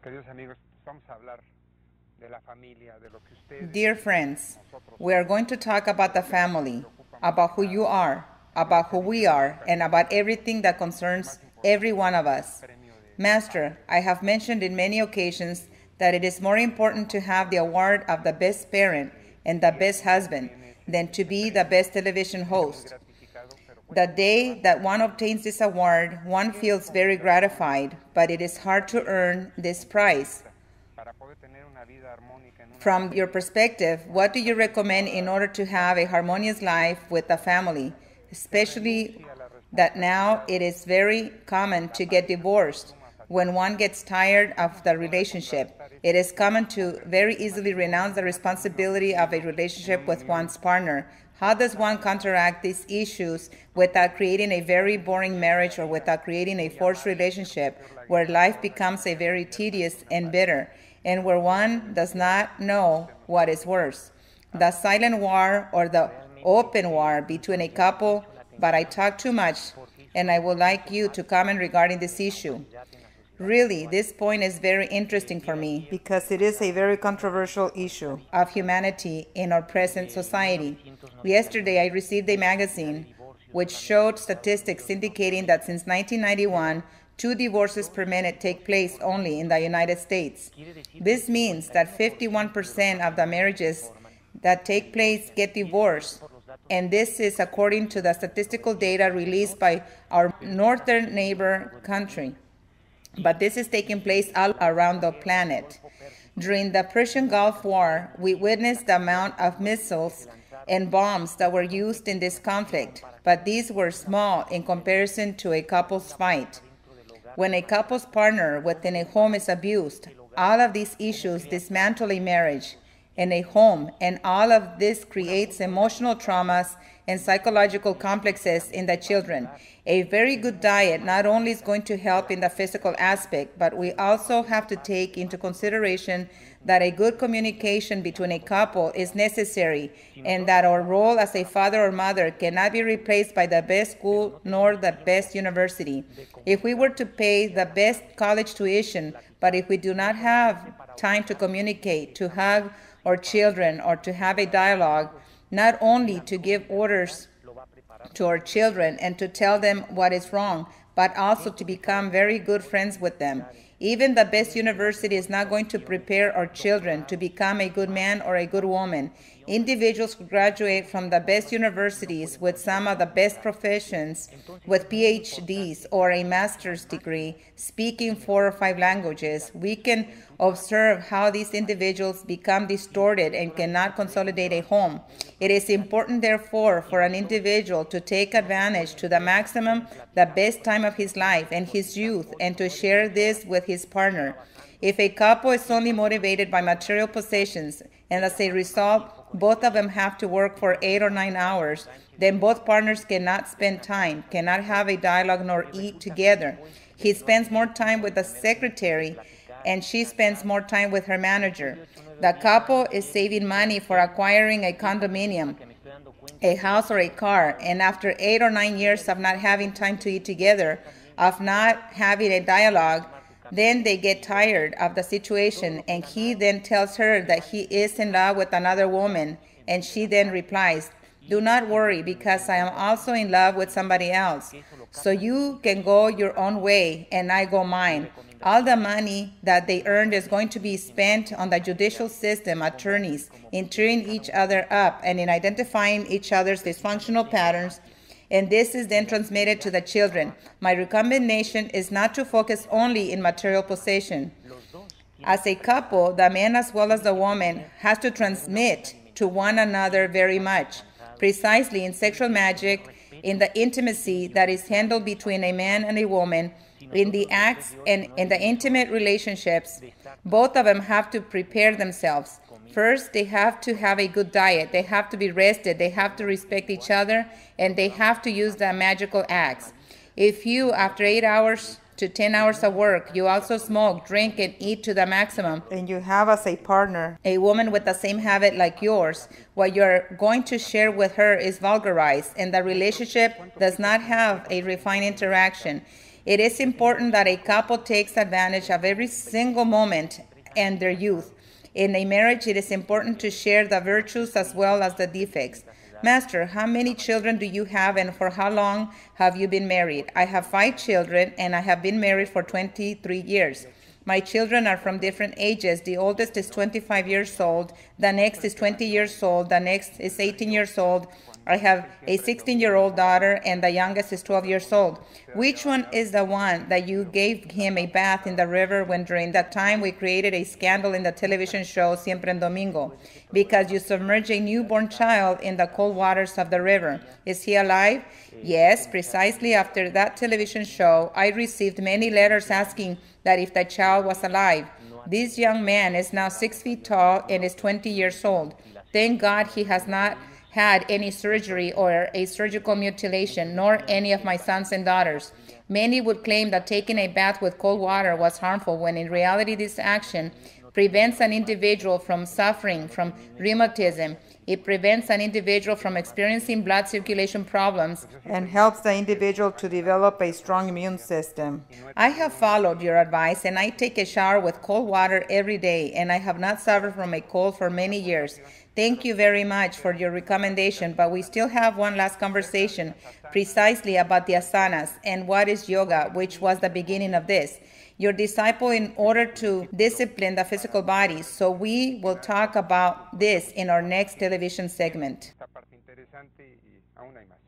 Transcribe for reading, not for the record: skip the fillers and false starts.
Queridos amigos, vamos a hablar de la familia, de lo que ustedes, Dear friends, nosotros we are going to talk about the family, about who you are, about who we are, and about everything that concerns every one of us. premio de Master, I have mentioned in many occasions that it is more important to have the award of the best parent and the best husband than to be the best television host. gratificado, pero The day that one obtains this award, one feels very gratified, but it is hard to earn this prize. para poder tener una vida armónica en una From your perspective, what do you recommend in order to have a harmonious life with the family, especially that now it is very common to get divorced when one gets tired of the relationship? It is common to very easily renounce the responsibility of a relationship with one's partner. How does one counteract these issues without creating a very boring marriage or without creating a forced relationship where life becomes a very tedious and bitter, and where one does not know what is worse, the silent war or the open war between a couple? But I talk too much, and I would like you to comment regarding this issue. Really, this point is very interesting for me because it is a very controversial issue of humanity in our present society. Yesterday, I received a magazine which showed statistics indicating that since 1991, 2 divorces per minute take place only in the United States. This means that 51% of the marriages that take place get divorced, and this is according to the statistical data released by our northern neighbor country. But this is taking place all around the planet. During the Persian Gulf War, we witnessed the amount of missiles and bombs that were used in this conflict, but these were small in comparison to a couple's fight. When a couple's partner within a home is abused, all of these issues dismantle a marriage and a home, and all of this creates emotional traumas and psychological complexes in the children. A very good diet not only is going to help in the physical aspect, but we also have to take into consideration that a good communication between a couple is necessary, and that our role as a father or mother cannot be replaced by the best school nor the best university. If we were to pay the best college tuition, but if we do not have time to communicate, to hug our children, or to have a dialogue, not only to give orders to our children and to tell them what is wrong, but also to become very good friends with them. Even the best university is not going to prepare our children to become a good man or a good woman. Individuals who graduate from the best universities with some of the best professions, with PhDs or a master's degree, speaking 4 or 5 languages, we can observe how these individuals become distorted and cannot consolidate a home. It is important, therefore, for an individual to take advantage to the maximum the best time of his life and his youth, and to share this with his partner. If a couple is only motivated by material possessions, and as a result, both of them have to work for 8 or 9 hours, then both partners cannot spend time, cannot have a dialogue, nor eat together. He spends more time with the secretary, and she spends more time with her manager. The couple is saving money for acquiring a condominium, a house, or a car, and after 8 or 9 years of not having time to eat together, of not having a dialogue, then they get tired of the situation, and he then tells her that he is in love with another woman, and she then replies, "Do not worry, because I am also in love with somebody else. So you can go your own way, and I go mine." All the money that they earned is going to be spent on the judicial system, attorneys, in tearing each other up and in identifying each other's dysfunctional patterns, and this is then transmitted to the children. My recommendation is not to focus only in material possession. As a couple, the man as well as the woman has to transmit to one another very much, precisely in sexual magic, in the intimacy that is handled between a man and a woman, in the acts and in the intimate relationships. Both of them have to prepare themselves. First, they have to have a good diet. They have to be rested. They have to respect each other, and they have to use the magical acts. If you, after 8 hours to 10 hours of work, you also smoke, drink, and eat to the maximum, and you have as a partner a woman with the same habit like yours, what you're going to share with her is vulgarized, and the relationship does not have a refined interaction. It is important that a couple takes advantage of every single moment and their youth. In a marriage, it is important to share the virtues as well as the defects. Master, how many children do you have and for how long have you been married? I have 5 children and I have been married for 23 years. My children are from different ages. The oldest is 25 years old. The next is 20 years old. The next is 18 years old. I have a 16-year-old daughter and the youngest is 12 years old. Which one is the one that you gave him a bath in the river when during that time we created a scandal in the television show Siempre Domingo? Because you submerged a newborn child in the cold waters of the river. Is he alive? Yes, precisely after that television show, I received many letters asking that if the child was alive. This young man is now 6 feet tall and is 20 years old. Thank God he has not had any surgery or a surgical mutilation, nor any of my sons and daughters. Many would claim that taking a bath with cold water was harmful, when in reality this action prevents an individual from suffering from rheumatism. It prevents an individual from experiencing blood circulation problems and helps the individual to develop a strong immune system. I have followed your advice and I take a shower with cold water every day, and I have not suffered from a cold for many years. Thank you very much for your recommendation, but we still have one last conversation precisely about the asanas and what is yoga, which was the beginning of this. Your disciple in order to discipline the physical body. So we will talk about this in our next television segment. Esta parte interesante y aún hay más.